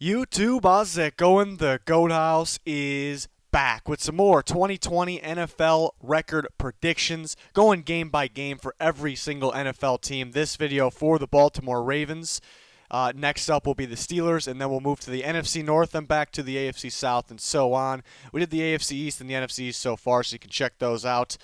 YouTube, how's it going? The Goat House is back with some more 2020 NFL record predictions, going game by game for every single NFL team. This video for the Baltimore Ravens. Next up will be the Steelers, and then we'll move to the NFC North and back to the AFC South and so on. We did the AFC East and the NFC East so far, so you can check those out.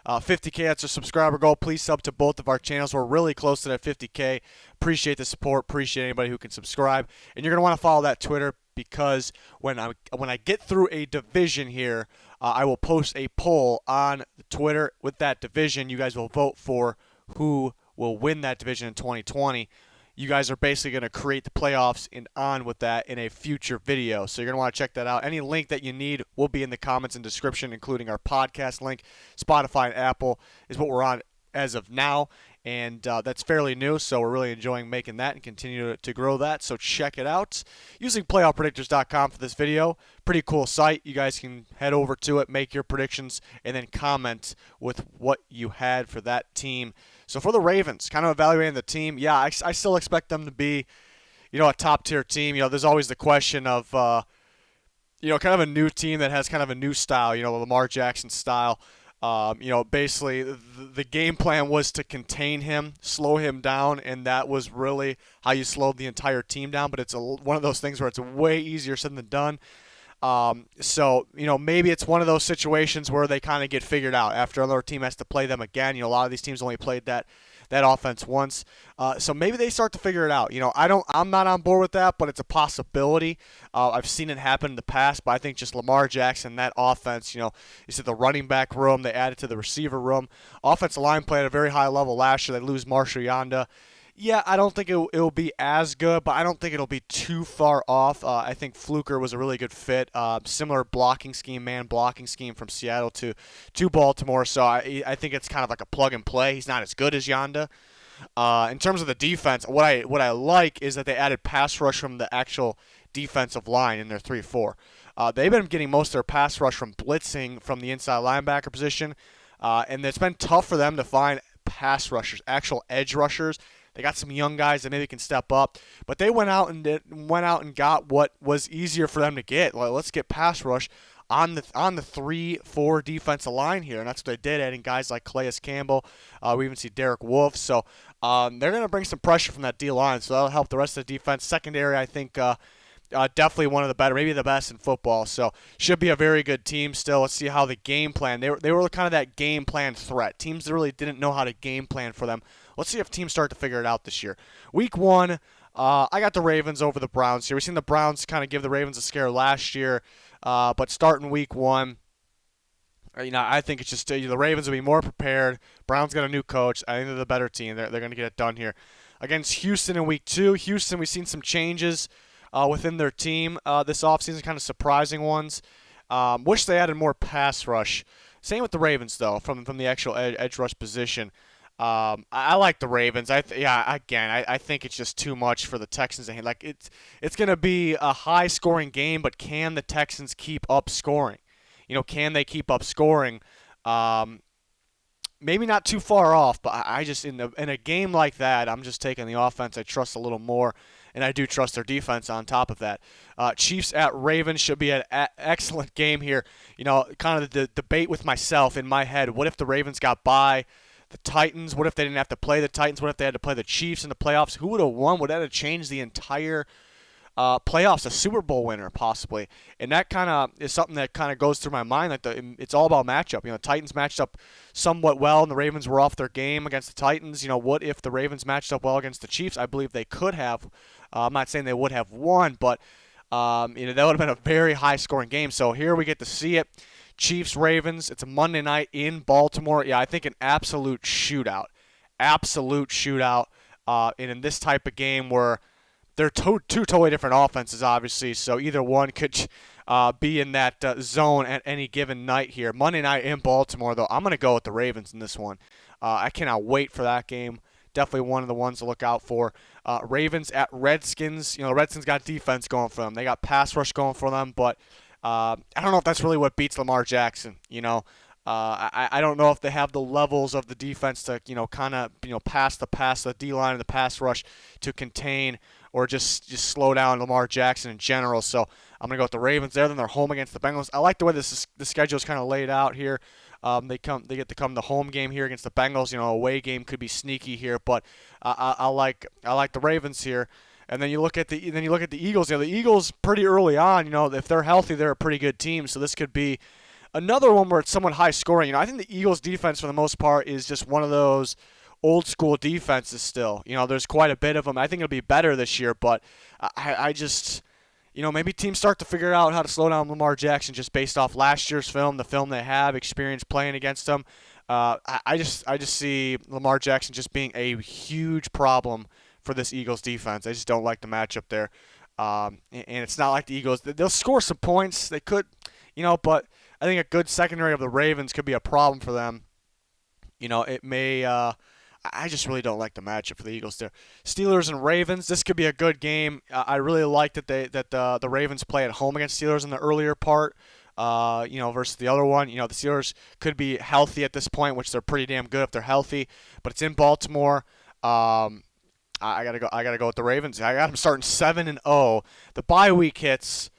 50K, that's our subscriber goal. Please sub to both of our channels. We're really close to that 50K. Appreciate the support. Appreciate anybody who can subscribe. And you're going to want to follow that Twitter because when I get through a division here, I will post a poll on Twitter with that division. You guys will vote for who will win that division in 2020. You guys are basically going to create the playoffs and on with that in a future video. So you're going to want to check that out. Any link that you need will be in the comments and description, including our podcast link. Spotify and Apple is what we're on as of now, and that's fairly new, so we're really enjoying making that and continue to grow that, so check it out. Using playoffpredictors.com for this video. Pretty cool site. You guys can head over to it, make your predictions, and then comment with what you had for that team. So for the Ravens, kind of evaluating the team, yeah, I still expect them to be, a top-tier team. There's always the question of, kind of a new team that has kind of a new style, Lamar Jackson style. Basically the game plan was to contain him, slow him down, and that was really how you slowed the entire team down. But it's one of those things where it's way easier said than done. Maybe it's one of those situations where they kind of get figured out after another team has to play them again. A lot of these teams only played that offense once. So maybe they start to figure it out. I'm not on board with that, but it's a possibility. I've seen it happen in the past, but I think just Lamar Jackson, that offense, you said the running back room, they added to the receiver room. Offensive line played at a very high level last year. They lose Marshall Yanda. Yeah, I don't think it'll be as good, but I don't think it'll be too far off. I think Fluker was a really good fit. Similar blocking scheme, man blocking scheme from Seattle to Baltimore. So I think it's kind of like a plug and play. He's not as good as Yonda. In terms of the defense, what I like is that they added pass rush from the actual defensive line in their 3-4. They've been getting most of their pass rush from blitzing from the inside linebacker position, and it's been tough for them to find pass rushers, actual edge rushers. They got some young guys that maybe can step up, but they went out and got what was easier for them to get. Like, let's get pass rush on the 3-4 defensive line here, and that's what they did, adding guys like Calais Campbell. We even see Derek Wolfe. So they're going to bring some pressure from that D line, so that'll help the rest of the defense. Secondary, I think. Definitely one of the better, maybe the best in football. So should be a very good team still. Let's see how the game plan. They were kind of that game plan threat. Teams that really didn't know how to game plan for them. Let's see if teams start to figure it out this year. Week 1, I got the Ravens over the Browns here. We've seen the Browns kind of give the Ravens a scare last year, but starting Week 1, I think it's just the Ravens will be more prepared. Browns got a new coach. I think they're the better team. They're going to get it done here. Against Houston in Week 2, Houston, we've seen some changes within their team this offseason, kind of surprising ones. Wish they added more pass rush. Same with the Ravens, though, from the actual edge rush position. I like the Ravens. I think it's just too much for the Texans. Like it's going to be a high-scoring game, but can the Texans keep up scoring? Can they keep up scoring? Maybe not too far off, but I just in a game like that, I'm just taking the offense. I trust a little more, and I do trust their defense on top of that. Chiefs at Ravens should be an excellent game here. Kind of the debate with myself in my head. What if the Ravens got by the Titans? What if they didn't have to play the Titans? What if they had to play the Chiefs in the playoffs? Who would have won? Would that have changed the entire playoffs, a Super Bowl winner possibly? And that kind of is something that kind of goes through my mind. Like it's all about matchup. The Titans matched up somewhat well, and the Ravens were off their game against the Titans. What if the Ravens matched up well against the Chiefs? I believe they could have. I'm not saying they would have won, but that would have been a very high-scoring game. So here we get to see it. Chiefs Ravens. It's a Monday night in Baltimore. Yeah, I think an absolute shootout. Absolute shootout. And in this type of game where they're two totally different offenses, obviously, so either one could be in that zone at any given night here. Monday night in Baltimore, though, I'm going to go with the Ravens in this one. I cannot wait for that game. Definitely one of the ones to look out for. Ravens at Redskins. The Redskins got defense going for them. They got pass rush going for them, but I don't know if that's really what beats Lamar Jackson. I don't know if they have the levels of the defense to, kind of, pass the D-line and the pass rush to contain or just slow down Lamar Jackson in general. So I'm gonna go with the Ravens there. Then they're home against the Bengals. I like the way the schedule is kind of laid out here. They get to come the home game here against the Bengals. Away game could be sneaky here, but I like the Ravens here. And then you look at the Eagles. The Eagles pretty early on. If they're healthy, they're a pretty good team. So this could be another one where it's somewhat high scoring. I think the Eagles defense for the most part is just one of those old school defenses still. There's quite a bit of them. I think it'll be better this year, but I just maybe teams start to figure out how to slow down Lamar Jackson just based off last year's film, the film they have, experience playing against him. I just see Lamar Jackson just being a huge problem for this Eagles defense. I just don't like the matchup there. And it's not like the Eagles. They'll score some points. They could, but I think a good secondary of the Ravens could be a problem for them. It may. I just really don't like the matchup for the Eagles there. Steelers and Ravens. This could be a good game. I really like that the Ravens play at home against Steelers in the earlier part. Versus the other one. The Steelers could be healthy at this point, which they're pretty damn good if they're healthy. But it's in Baltimore. I gotta go with the Ravens. I got them starting 7-0. The bye week hits.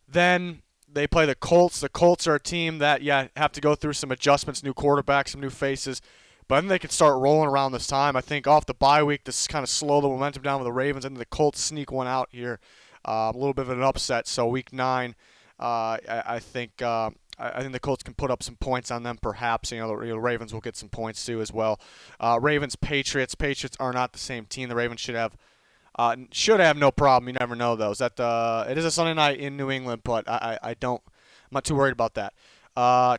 Then they play the Colts. The Colts are a team that have to go through some adjustments, new quarterbacks, some new faces. But then they can start rolling around this time. I think off the bye week, this kind of slow the momentum down with the Ravens, and the Colts sneak one out here. A little bit of an upset. So week 9, I think the Colts can put up some points on them. Perhaps the Ravens will get some points too as well. Ravens Patriots. Patriots are not the same team. The Ravens should have no problem. You never know those. It is a Sunday night in New England, but I'm not too worried about that.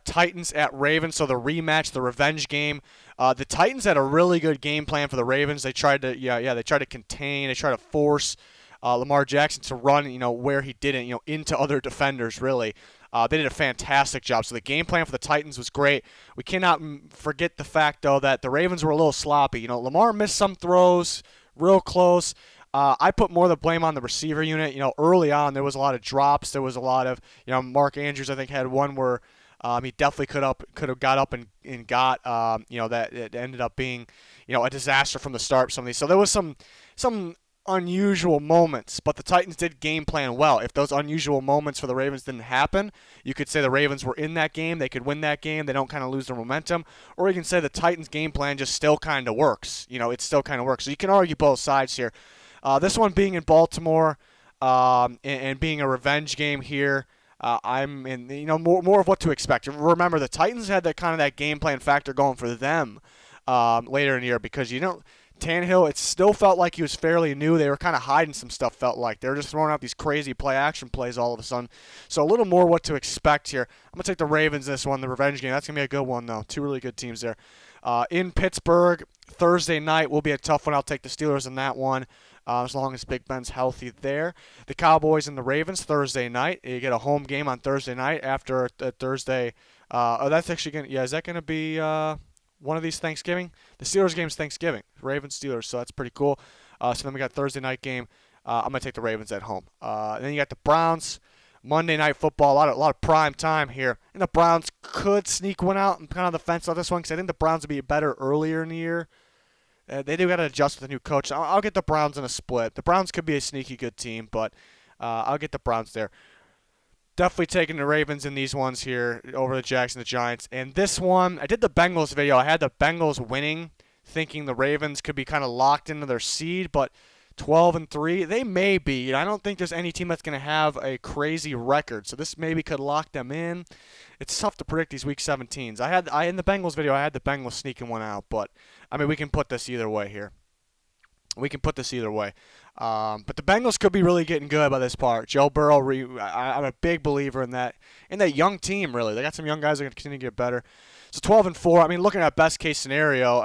Titans at Ravens, so the rematch, the revenge game. The Titans had a really good game plan for the Ravens. They tried to contain, they tried to force Lamar Jackson to run, where he didn't, into other defenders, really. They did a fantastic job. So the game plan for the Titans was great. We cannot forget the fact, though, that the Ravens were a little sloppy. Lamar missed some throws real close. I put more of the blame on the receiver unit. Early on there was a lot of drops. There was a lot of, Mark Andrews, I think, had one where he definitely could have got up and got, that it ended up being, a disaster from the start. Some of these. So there was some unusual moments, but the Titans did game plan well. If those unusual moments for the Ravens didn't happen, you could say the Ravens were in that game. They could win that game. They don't kind of lose their momentum. Or you can say the Titans game plan just still kind of works. It still kind of works. So you can argue both sides here. This one being in Baltimore and being a revenge game here, I'm in, more of what to expect. Remember, the Titans had that game plan factor going for them later in the year because, Tannehill, it still felt like he was fairly new. They were kind of hiding some stuff, felt like. They were just throwing out these crazy play-action plays all of a sudden. So a little more what to expect here. I'm going to take the Ravens this one, the revenge game. That's going to be a good one, though. Two really good teams there. In Pittsburgh, Thursday night will be a tough one. I'll take the Steelers in that one. As long as Big Ben's healthy there. The Cowboys and the Ravens Thursday night. You get a home game on Thursday night after Thursday. That's actually going to, is that going to be one of these Thanksgiving? The Steelers game's Thanksgiving. Ravens Steelers, so that's pretty cool. So then we got Thursday night game. I'm going to take the Ravens at home. And then you got the Browns. Monday Night Football, a lot of prime time here. And the Browns could sneak one out and kind of the fence on this one because I think the Browns would be better earlier in the year. They do got to adjust with a new coach. I'll get the Browns in a split. The Browns could be a sneaky good team, but I'll get the Browns there. Definitely taking the Ravens in these ones here over the Jags and the Giants. And this one, I did the Bengals video. I had the Bengals winning, thinking the Ravens could be kind of locked into their seed, but 12-3, they may be. I don't think there's any team that's going to have a crazy record, so this maybe could lock them in. It's tough to predict these Week 17s. In the Bengals video, I had the Bengals sneaking one out, but we can put this either way here. But the Bengals could be really getting good by this part. Joe Burrow, I'm a big believer in that young team, really. They got some young guys that are going to continue to get better. So 12-4, looking at best case scenario,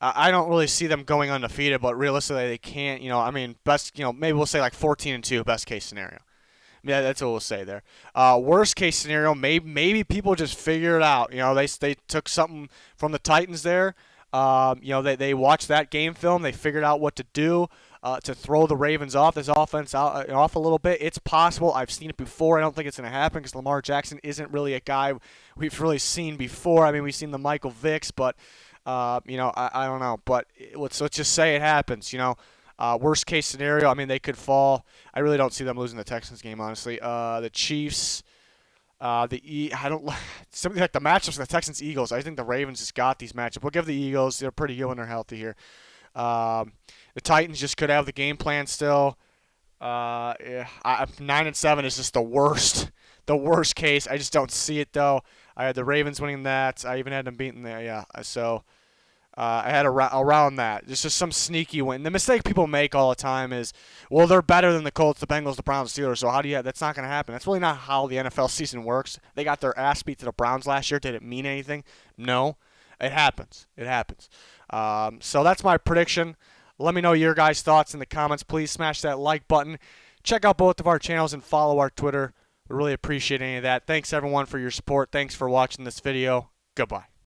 I don't really see them going undefeated, but realistically they can't, maybe we'll say like 14-2, best case scenario. Yeah, that's what we'll say there. Worst case scenario, maybe people just figure it out. They took something from the Titans there. They watched that game film. They figured out what to do to throw the Ravens off, this offense off a little bit. It's possible. I've seen it before. I don't think it's going to happen because Lamar Jackson isn't really a guy we've really seen before. We've seen the Michael Vicks, but I don't know, but let's just say it happens. Worst case scenario, I mean they could fall. I really don't see them losing the Texans game, honestly. The Chiefs, I don't something like the matchups of the Texans Eagles. I think the Ravens just got these matchups. We'll give the Eagles. They're pretty good when they're healthy here. Um, the Titans just could have the game plan still. Yeah, 9-7 is just the worst case. I just don't see it though. I had the Ravens winning that. I even had them beating there. Yeah, so I had around that. It's just some sneaky win. The mistake people make all the time is, well, they're better than the Colts, the Bengals, the Browns, the Steelers. So how do you? That's not going to happen. That's really not how the NFL season works. They got their ass beat to the Browns last year. Did it mean anything? No. It happens. It happens. So that's my prediction. Let me know your guys' thoughts in the comments. Please smash that like button. Check out both of our channels and follow our Twitter. We really appreciate any of that. Thanks, everyone, for your support. Thanks for watching this video. Goodbye.